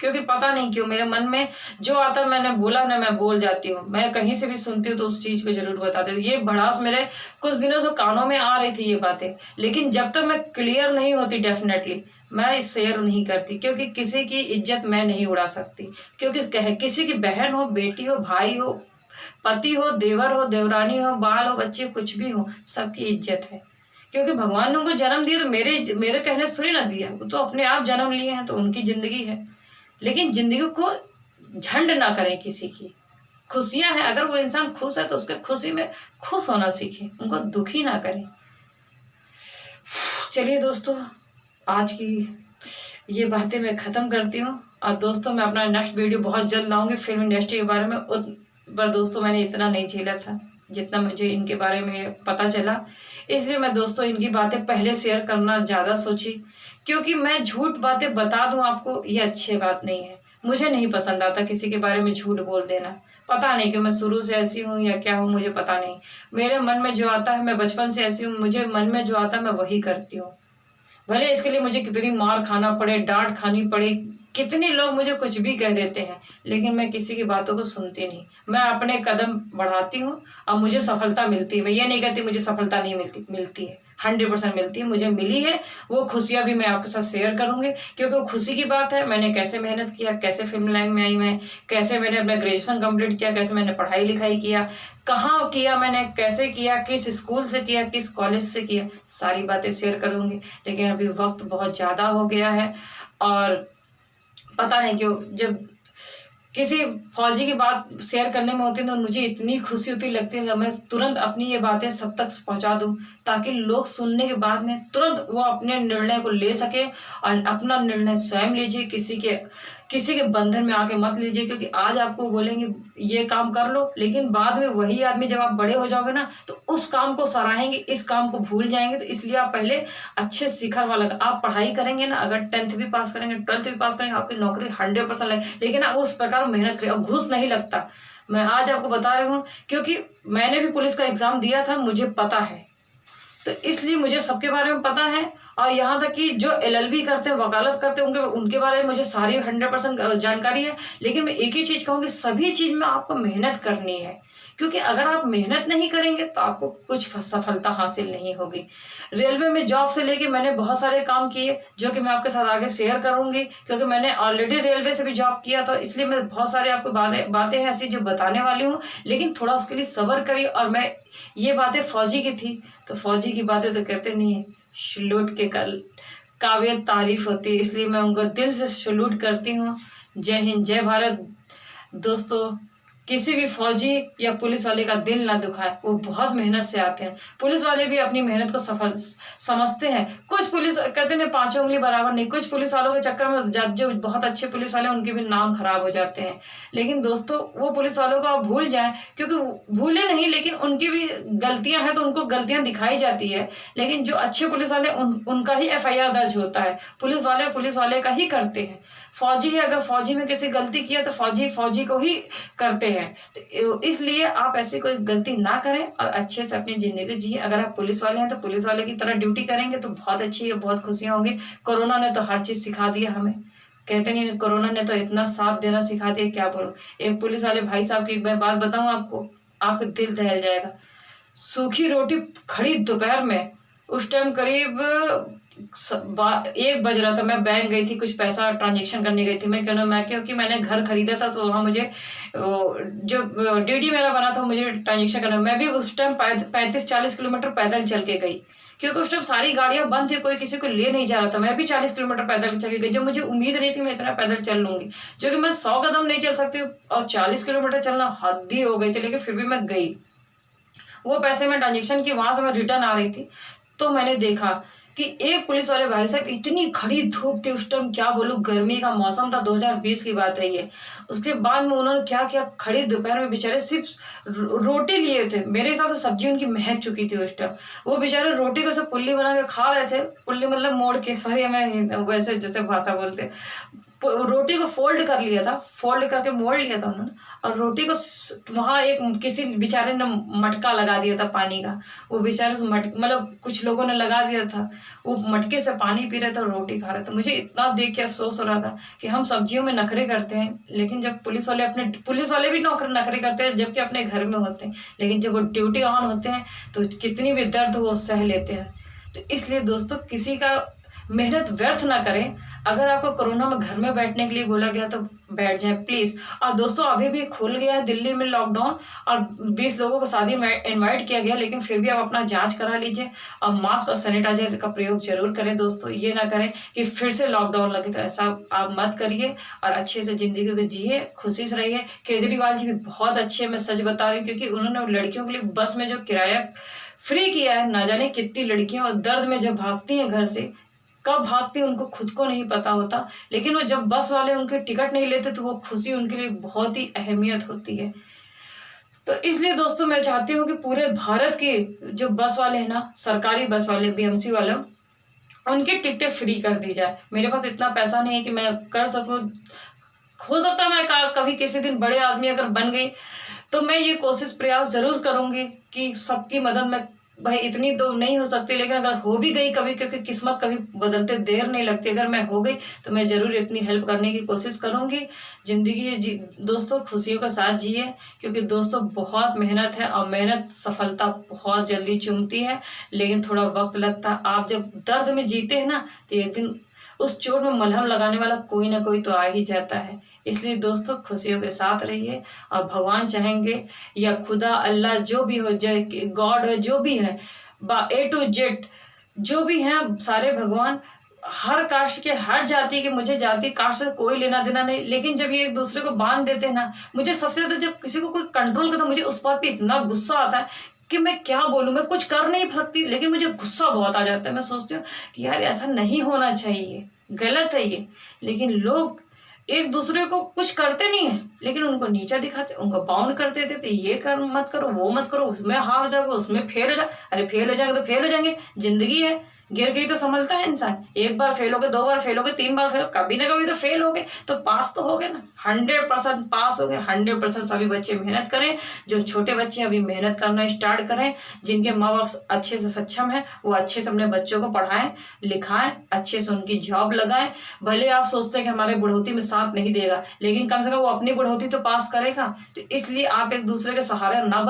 क्योंकि पता नहीं क्यों मेरे मन में जो आता है मैंने बोला ना, मैं बोल जाती हूँ। मैं कहीं से भी सुनती हूँ तो उस चीज को जरूर बताती हूँ। ये भड़ास मेरे कुछ दिनों से कानों में आ रही थी ये बातें, लेकिन जब तक मैं क्लियर नहीं होती डेफिनेटली मैं शेयर नहीं करती, क्योंकि किसी की इज्जत मैं नहीं उड़ा सकती। क्योंकि किसी की बहन हो, बेटी हो, भाई हो, पति हो, देवर हो, देवरानी हो, बाल हो, बच्चे कुछ भी हो, सबकी इज्जत है। क्योंकि भगवान ने उनको जन्म दिया तो मेरे कहने से थोड़ी ना दिया, वो तो अपने आप जन्म लिए हैं, तो उनकी जिंदगी है। लेकिन जिंदगी को झंड ना करें किसी की। खुशियां हैं, अगर वो इंसान खुश है तो उसके खुशी में खुश होना सीखें, उनको दुखी ना करें। चलिए दोस्तों, आज की ये बातें मैं खत्म करती हूँ। और दोस्तों, मैं अपना नेक्स्ट वीडियो बहुत जल्द लाऊंगी फिल्म इंडस्ट्री के बारे में। पर दोस्तों, मैंने इतना नहीं झेला था जितना मुझे इनके बारे में पता चला, इसलिए मैं दोस्तों इनकी बातें पहले शेयर करना ज़्यादा सोची। क्योंकि मैं झूठ बातें बता दूं आपको, ये अच्छी बात नहीं है। मुझे नहीं पसंद आता किसी के बारे में झूठ बोल देना। पता नहीं कि मैं शुरू से ऐसी हूँ या क्या हूँ, मुझे पता नहीं। मेरे मन में जो आता है, मैं बचपन से ऐसी हूँ, मुझे मन में जो आता है मैं वही करती हूँ। भले इसके लिए मुझे कितनी मार खाना पड़े, डांट खानी पड़े, कितने लोग मुझे कुछ भी कह देते हैं, लेकिन मैं किसी की बातों को सुनती नहीं। मैं अपने कदम बढ़ाती हूँ और मुझे सफलता मिलती है। मैं ये नहीं कहती मुझे सफलता नहीं मिलती, मिलती है, 100% मिलती है, मुझे मिली है। वो खुशियाँ भी मैं आपके साथ शेयर करूंगी, क्योंकि वो खुशी की बात है। मैंने कैसे मेहनत किया, कैसे फिल्म लाइन में आई मैं, कैसे मैंने अपना ग्रेजुएशन कंप्लीट किया, कैसे मैंने पढ़ाई लिखाई किया, कहाँ किया मैंने, कैसे किया, किस स्कूल से किया, किस कॉलेज से किया, सारी बातें शेयर करूंगी। लेकिन अभी वक्त बहुत ज़्यादा हो गया है और पता नहीं क्यों जब किसी फौजी की बात शेयर करने में होती है तो मुझे इतनी खुशी होती लगती है, मैं तुरंत अपनी ये बातें सब तक पहुंचा दूं, ताकि लोग सुनने के बाद में तुरंत वो अपने निर्णय को ले सके और अपना निर्णय स्वयं लीजिए। किसी के बंधन में आके मत लीजिए, क्योंकि आज आपको बोलेंगे ये काम कर लो, लेकिन बाद में वही आदमी जब आप बड़े हो जाओगे ना तो उस काम को सराहेंगे, इस काम को भूल जाएंगे। तो इसलिए आप पहले अच्छे शिखर वाला आप पढ़ाई करेंगे ना, अगर 10th भी पास करेंगे, 12th भी पास करेंगे, आपकी नौकरी 100% लगे, लेकिन आप उस प्रकार मेहनत करें और घूस नहीं लगता। मैं आज आपको बता रही हूँ, क्योंकि मैंने भी पुलिस का एग्जाम दिया था, मुझे पता है, तो इसलिए मुझे सबके बारे में पता है। और यहाँ तक कि जो LLB करते हैं, वकालत करते हैं, उनके बारे में मुझे सारी 100% जानकारी है। लेकिन मैं एक ही चीज कहूँगी, सभी चीज में आपको मेहनत करनी है, क्योंकि अगर आप मेहनत नहीं करेंगे तो आपको कुछ सफलता हासिल नहीं होगी। रेलवे में जॉब से लेके मैंने बहुत सारे काम किए, जो कि मैं आपके साथ आगे शेयर करूंगी, क्योंकि मैंने ऑलरेडी रेलवे से भी जॉब किया था, इसलिए मैं बहुत सारे आपको बातें हैं ऐसी जो बताने वाली हूँ। लेकिन थोड़ा उसके लिए सब्र करिए। और मैं ये बातें फौजी की थी, तो फौजी की बातें तो कहते नहीं है, सलूट के काबिल तारीफ होती है, इसलिए मैं उनको दिल से सलूट करती हूँ। जय हिंद, जय भारत। दोस्तों, किसी भी फौजी या पुलिस वाले का दिल ना दुखाए, वो बहुत मेहनत से आते हैं। पुलिस वाले भी अपनी मेहनत को सफल समझते हैं। कुछ पुलिस कहते हैं 5 उंगली बराबर नहीं, कुछ पुलिस वालों के चक्कर में जो बहुत अच्छे पुलिस वाले उनके भी नाम खराब हो जाते हैं। लेकिन दोस्तों, वो पुलिस वालों को आप भूल जाएं, क्योंकि भूले नहीं, लेकिन उनकी भी गलतियां हैं तो उनको गलतियां दिखाई जाती है। लेकिन जो अच्छे पुलिस वाले उनका ही FIR दर्ज होता है, पुलिस वाले का ही करते हैं। फौजी है, अगर फौजी में किसी गलती किया तो फौजी को ही करते हैं। तो इसलिए आप ऐसी कोई गलती ना करें और अच्छे से अपनी जिंदगी जिए। अगर आप पुलिस वाले हैं तो पुलिस वाले की तरह ड्यूटी करेंगे तो बहुत अच्छी है, बहुत खुशियां होंगी। कोरोना ने तो हर चीज सिखा दिया हमें, कहते नहीं, कोरोना ने तो इतना साथ देना सिखा दिया, क्या बोलो। एक पुलिस वाले भाई साहब की मैं बात बताऊं आपको, आपका दिल दहल जाएगा। सूखी रोटी खड़ी दोपहर में, उस टाइम करीब 1 बज रहा था, मैं बैंक गई थी, कुछ पैसा ट्रांजेक्शन करने गई थी। क्योंकि मैंने घर खरीदा था, तो वहाँ मुझे जो डीडी मेरा बना था मुझे ट्रांजेक्शन करना। मैं भी उस टाइम 35-40 किलोमीटर पैदल चल के गई, क्योंकि उस टाइम सारी गाड़ियां बंद थी, कोई किसी को ले नहीं जा रहा था। मैं भी 40 किलोमीटर पैदल चल के गई, जब मुझे उम्मीद नहीं थी मैं इतना पैदल चल लूंगी, जो कि मैं 100 कदम नहीं चल सकती, और 40 किलोमीटर चलना हद ही हो गई थी, लेकिन फिर भी मैं गई। वो पैसे में ट्रांजेक्शन की, वहां से मैं रिटर्न आ रही थी, तो मैंने देखा कि एक पुलिस वाले भाई साहब, इतनी खड़ी धूप थी उस टाइम, क्या बोलूं, गर्मी का मौसम था, 2020 की बात है ये। उसके बाद में उन्होंने क्या किया, खड़ी दोपहर में बेचारे सिर्फ रोटी लिए थे, मेरे हिसाब से सब्जी उनकी महक चुकी थी उस टाइम। वो बेचारे रोटी को सब पुल्ली बना के खा रहे थे, पुल्ली मतलब मोड़ के, सॉरी हमें वैसे जैसे भाषा बोलते, रोटी को फोल्ड कर लिया था, फोल्ड करके मोड़ लिया था उन्होंने, और रोटी को वहां एक किसी बेचारे ने मटका लगा दिया था पानी का। वो बेचारे मतलब कुछ लोगों ने लगा दिया था, वो मटके से पानी पी रहे थे और रोटी खा रहे थे। मुझे इतना देख के अफसोस हो रहा था कि हम सब्जियों में नखरे करते हैं, लेकिन जब पुलिस वाले भी नखरे करते हैं जबकि अपने घर में होते हैं, लेकिन जब वो ड्यूटी ऑन होते हैं तो कितनी भी दर्द वो सह लेते हैं। तो इसलिए दोस्तों, किसी का मेहनत व्यर्थ ना करें। अगर आपको कोरोना में घर में बैठने के लिए बोला गया तो बैठ जाएं प्लीज। और दोस्तों, अभी भी खुल गया है दिल्ली में लॉकडाउन, और 20 लोगों को शादी में इनवाइट किया गया, लेकिन फिर भी आप अपना जांच करा लीजिए, और मास्क और सैनिटाइजर का प्रयोग जरूर करें दोस्तों। ये ना करें कि फिर से लॉकडाउन लगे, तो ऐसा आप मत करिए, और अच्छे से जिंदगी को जिए, खुशी से रहिए। केजरीवाल जी भी बहुत अच्छे, मैं सच बता रही हूँ, क्योंकि उन्होंने लड़कियों के लिए बस में जो किराया फ्री किया है, ना जाने कितनी लड़कियां और दर्द में जब भागती हैं घर से, कब भागती उनको खुद को नहीं पता होता, लेकिन वो जब बस वाले उनके टिकट नहीं लेते तो वो खुशी उनके लिए बहुत ही अहमियत होती है। तो इसलिए दोस्तों, मैं चाहती हूँ कि पूरे भारत के जो बस वाले हैं ना, सरकारी बस वाले, बीएमसी वाले, उनकी टिकटें फ्री कर दी जाए। मेरे पास इतना पैसा नहीं है कि मैं कर सकूँ, हो सकता है मैं कभी किसी दिन बड़े आदमी अगर बन गई तो मैं ये कोशिश प्रयास जरूर करूंगी कि सबकी मदद में, भाई इतनी तो नहीं हो सकती, लेकिन अगर हो भी गई कभी, क्योंकि किस्मत कभी बदलते देर नहीं लगती, अगर मैं हो गई तो मैं जरूर इतनी हेल्प करने की कोशिश करूंगी। जिंदगी दोस्तों खुशियों के साथ जिए, क्योंकि दोस्तों बहुत मेहनत है, और मेहनत सफलता बहुत जल्दी चूमती है, लेकिन थोड़ा वक्त लगता है। आप जब दर्द में जीते हैं ना, तो एक दिन उस चोट में मलहम लगाने वाला कोई ना कोई तो आ ही जाता है। इसलिए दोस्तों, खुशियों के साथ रहिए, और भगवान चाहेंगे या खुदा अल्लाह जो भी हो जाए, गॉड है जो भी है, A to Z जो भी हैं, सारे भगवान हर कास्ट के, हर जाति के, मुझे जाति कास्ट से कोई लेना देना नहीं, लेकिन जब ये एक दूसरे को बांध देते हैं ना, मुझे सबसे ज्यादा जब किसी को कोई कंट्रोल करता है, मुझे उस बात पे इतना गुस्सा आता है कि मैं क्या बोलूं, मैं कुछ कर नहीं सकती, लेकिन मुझे गुस्सा बहुत आ जाता है। मैं सोचती हूँ कि यार ऐसा नहीं होना चाहिए, गलत है ये, लेकिन लोग एक दूसरे को कुछ करते नहीं है, लेकिन उनको नीचा दिखाते, उनको बाउंड कर देते थे, ये कर मत करो, वो मत करो, उसमें हार जाओगे, उसमें फेल हो जाओ। अरे फेल हो जाएंगे तो फेल हो जाएंगे, जिंदगी है, गिर गई तो संभलता है इंसान। एक बार फेल हो गए, 2 बार फेल हो गए, 3 बार फेल, कभी ना कभी तो फेल हो गए, तो पास तो हो गए ना। 100% पास हो गए। 100% सभी बच्चे मेहनत करें, जो छोटे बच्चे अभी मेहनत करना स्टार्ट करें, जिनके माँ बाप अच्छे से सक्षम है, वो अच्छे से अपने बच्चों को पढ़ाएं लिखाएं, अच्छे से उनकी जॉब लगाएं। भले आप सोचते हैं कि हमारे बुढ़ौती में साथ नहीं देगा, लेकिन कम से कम वो अपनी बुढ़ौती तो पास करेगा। तो इसलिए आप एक दूसरे के सहारे ना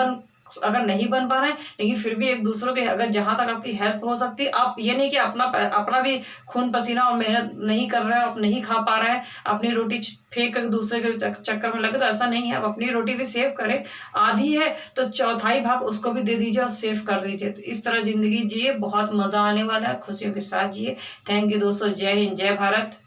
अगर नहीं बन पा रहे हैं, लेकिन फिर भी एक दूसरों के, अगर जहां तक आपकी हेल्प हो सकती है, आप ये नहीं कि अपना भी खून पसीना और मेहनत नहीं कर रहे हैं, आप नहीं खा पा रहे हैं, अपनी रोटी फेंक कर दूसरे के चक्कर में लगे, तो ऐसा नहीं है। आप अपनी रोटी भी सेव करें, आधी है तो चौथाई भाग उसको भी दे दीजिए और सेव कर दीजिए। तो इस तरह जिंदगी जिए, बहुत मजा आने वाला है, खुशियों के साथ जिए। थैंक यू दोस्तों, जय हिंद, जय भारत।